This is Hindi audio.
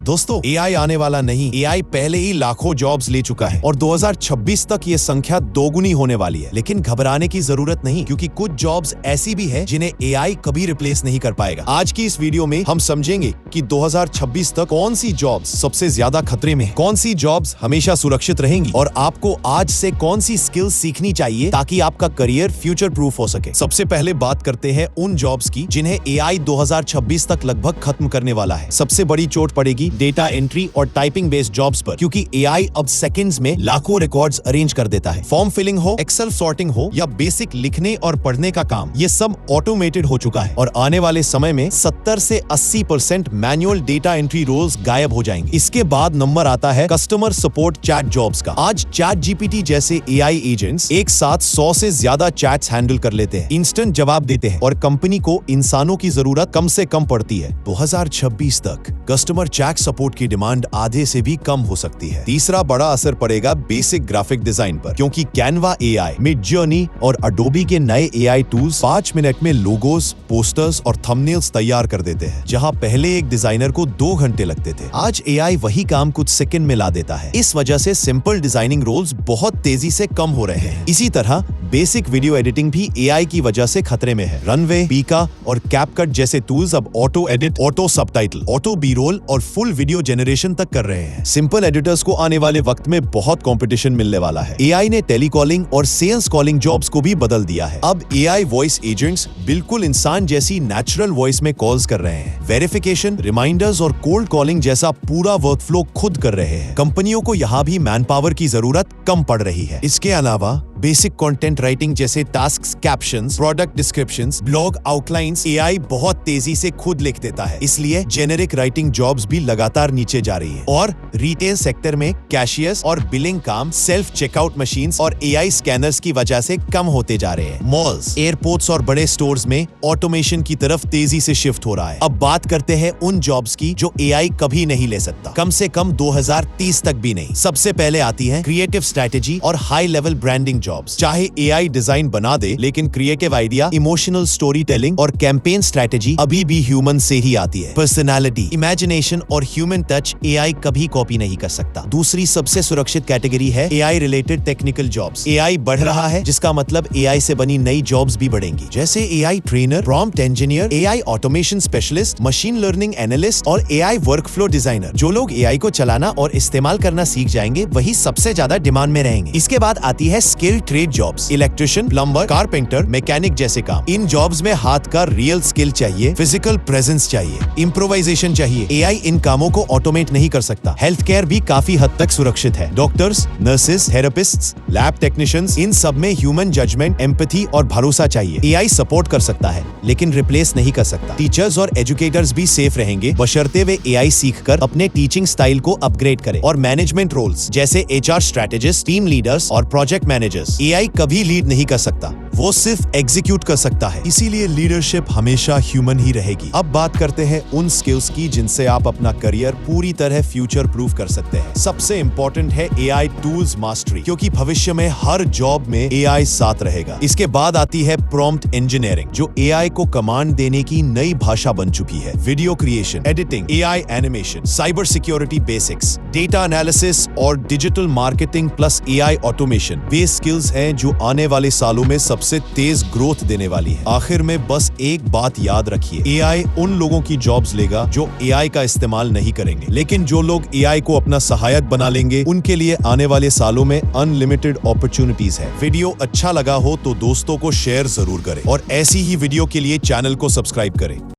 दोस्तों, एआई आने वाला नहीं, एआई पहले ही लाखों जॉब्स ले चुका है और 2026 तक ये संख्या दोगुनी होने वाली है। लेकिन घबराने की जरूरत नहीं, क्योंकि कुछ जॉब्स ऐसी भी है जिन्हें एआई कभी रिप्लेस नहीं कर पाएगा। आज की इस वीडियो में हम समझेंगे कि 2026 तक कौन सी जॉब्स सबसे ज्यादा खतरे में है, कौन सी जॉब्स हमेशा सुरक्षित रहेंगी और आपको आज से कौन सी स्किल्स सीखनी चाहिए ताकि आपका करियर फ्यूचर प्रूफ हो सके। सबसे पहले बात करते हैं उन जॉब्स की जिन्हें एआई 2026 तक लगभग खत्म करने वाला है। सबसे बड़ी चोट पड़ेगी डेटा एंट्री और टाइपिंग बेस्ड जॉब्स पर, क्योंकि एआई अब सेकंड्स में लाखों रिकॉर्ड्स अरेंज कर देता है। फॉर्म फिलिंग हो, एक्सेल सॉर्टिंग हो या बेसिक लिखने और पढ़ने का काम, ये सब ऑटोमेटेड हो चुका है और आने वाले समय में 70 से 80% मैनुअल डेटा एंट्री रोल्स गायब हो जाएंगे। इसके बाद नंबर आता है कस्टमर सपोर्ट चैट जॉब्स का। आज चैट जीपीटी जैसे एआई एजेंट्स एक साथ 100 से ज्यादा चैट्स हैंडल कर लेते हैं, इंस्टेंट जवाब देते हैं और कंपनी को इंसानों की जरूरत कम से कम पड़ती है। 2026 तक कस्टमर चैट सपोर्ट की डिमांड आधे से भी कम हो सकती है। तीसरा बड़ा असर पड़ेगा बेसिक ग्राफिक डिजाइन पर, क्योंकि कैनवा एआई, मिडजर्नी और अडोबी के नए एआई टूल्स 5 मिनट में लोगोस, पोस्टर्स और थंबनेल्स तैयार कर देते हैं, जहां पहले एक डिजाइनर को 2 घंटे लगते थे। आज एआई वही काम कुछ सेकंड में ला देता है। इस वजह से सिंपल डिजाइनिंग रोल्स बहुत तेजी से कम हो रहे हैं। इसी तरह बेसिक वीडियो एडिटिंग भी एआई की वजह से खतरे में है। रनवे, पीका और कैपकट जैसे टूल्स अब auto edit, auto subtitle, auto B roll और फुल वीडियो जनरेशन तक कर रहे हैं। सिंपल एडिटर्स को आने वाले वक्त में बहुत कंपटीशन मिलने वाला है। एआई ने टेलीकॉलिंग और सेल्स कॉलिंग जॉब्स को भी बदल दिया है। अब एआई वॉइस एजेंट्स बिल्कुल इंसान जैसी नेचुरल वॉइस में कॉल्स कर रहे हैं। वेरिफिकेशन, रिमाइंडर्स और कोल्ड कॉलिंग जैसा पूरा वर्कफ्लो खुद कर रहे हैं। कंपनियों को यहाँ भी मैन पावर की जरूरत कम पड़ रही है। इसके अलावा बेसिक कंटेंट राइटिंग जैसे tasks, captions, product descriptions, blog outlines AI बहुत तेजी से खुद लिख देता है। इसलिए जेनेरिक राइटिंग जॉब्स भी लगातार नीचे जा रही है। और रिटेल सेक्टर में कैशियर्स और बिलिंग काम सेल्फ चेकआउट मशीन्स और एआई स्कैनर्स की वजह से कम होते जा रहे हैं। मॉल्स, एयरपोर्ट्स और बड़े स्टोर्स में ऑटोमेशन की तरफ तेजी से शिफ्ट हो रहा है। अब बात करते हैं उन जॉब्स की जो एआई कभी नहीं ले सकता, कम से कम 2030 तक भी नहीं। सबसे पहले आती है क्रिएटिव स्ट्रेटेजी और हाई लेवल ब्रांडिंग जॉब्स। चाहे एआई डिजाइन बना दे, लेकिन creative idea, emotional story telling और कैंपेन स्ट्रेटेजी अभी भी ह्यूमन से ही आती है। पर्सनालिटी, इमेजिनेशन और ह्यूमन टच एआई कभी कॉपी नहीं कर सकता। दूसरी सबसे सुरक्षित कैटेगरी है AI related technical jobs. AI बढ़ रहा है, जिसका मतलब एआई से बनी नई जॉब्स भी बढ़ेंगी, जैसे AI trainer, prompt engineer, AI automation specialist, machine learning analyst और एआई वर्कफ्लो डिजाइनर। जो लोग एआई को चलाना और इस्तेमाल करना सीख जाएंगे, वही सबसे ज्यादा डिमांड में रहेंगे। इसके बाद आती है skill trade jobs. Electrician, plumber, carpenter, mechanic जैसे काम। इन जॉब्स में हाथ का रियल स्किल चाहिए, फिजिकल प्रेजेंस चाहिए, इम्प्रोवाइजेशन चाहिए। एआई इन कामों को ऑटोमेट नहीं कर सकता। हेल्थ केयर भी काफी हद तक सुरक्षित है। Doctors, nurses, therapists, lab technicians, इन सब में ह्यूमन जजमेंट, एम्पैथी और भरोसा चाहिए। एआई सपोर्ट कर सकता है, लेकिन रिप्लेस नहीं कर सकता। टीचर्स और एजुकेटर्स भी सेफ रहेंगे, बशर्ते वे एआई सीखकर अपने टीचिंग स्टाइल को अपग्रेड करें। और मैनेजमेंट रोल्स जैसे एचआर स्ट्रेटेजिस्ट, टीम लीडर्स और प्रोजेक्ट मैनेजर्स, एआई कभी लीड नहीं कर सकता, वो सिर्फ एग्जीक्यूट कर सकता है। इसीलिए लीडरशिप हमेशा ह्यूमन ही रहेगी। अब बात करते हैं उन स्किल्स की जिनसे आप अपना करियर पूरी तरह फ्यूचर प्रूफ कर सकते हैं। सबसे इंपॉर्टेंट है एआई टूल्स मास्टरी, क्योंकि भविष्य में हर जॉब में एआई साथ रहेगा। इसके बाद आती है प्रॉम्प्ट इंजीनियरिंग, जो एआई को कमांड देने की नई भाषा बन चुकी है। Video creation, editing, AI animation, cyber security basics, data analysis और digital marketing plus AI automation, वे स्किल्स हैं जो आने वाले सालों में सबसे तेज ग्रोथ देने वाली है। आखिर में बस एक बात याद रखिए, एआई उन लोगों की जॉब्स लेगा जो एआई का इस्तेमाल नहीं करेंगे, लेकिन जो लोग एआई को अपना सहायक बना लेंगे, उनके लिए आने वाले सालों में अनलिमिटेड अपॉर्चुनिटीज है। वीडियो अच्छा लगा हो तो दोस्तों को शेयर जरूर करें और ऐसी ही वीडियो के लिए चैनल को सब्सक्राइब करें।